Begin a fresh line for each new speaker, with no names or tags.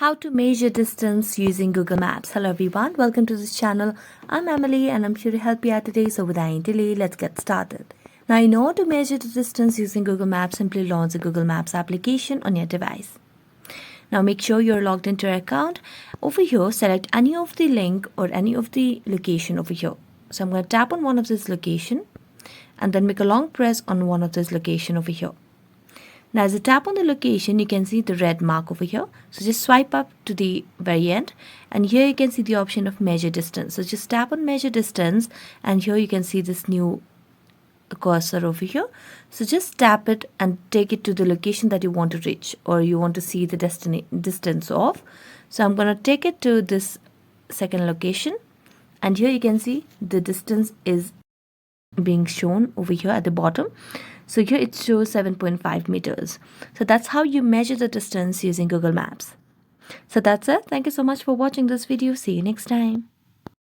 How to measure distance using Google Maps. Hello everyone, welcome to this channel. I'm Emily and I'm here to help you out today. So without any delay, let's get started. Now in order to measure the distance using Google Maps, simply launch the Google Maps application on your device. Now make sure you're logged into your account. Over here, select any of the link or any of the location over here. So I'm going to tap on one of this location and then make a long press on one of this location over here. Now as you tap on the location, you can see the red mark over here. So just swipe up to the very end and here you can see the option of measure distance. So just tap on measure distance and here you can see this new cursor over here. So just tap it and take it to the location that you want to reach or you want to see the distance of. So I'm going to take it to this second location and here you can see the distance is being shown over here at the bottom. So here it shows 7.5 meters. So that's how you measure the distance using Google Maps. So that's it. Thank you so much for watching this video. See you next time.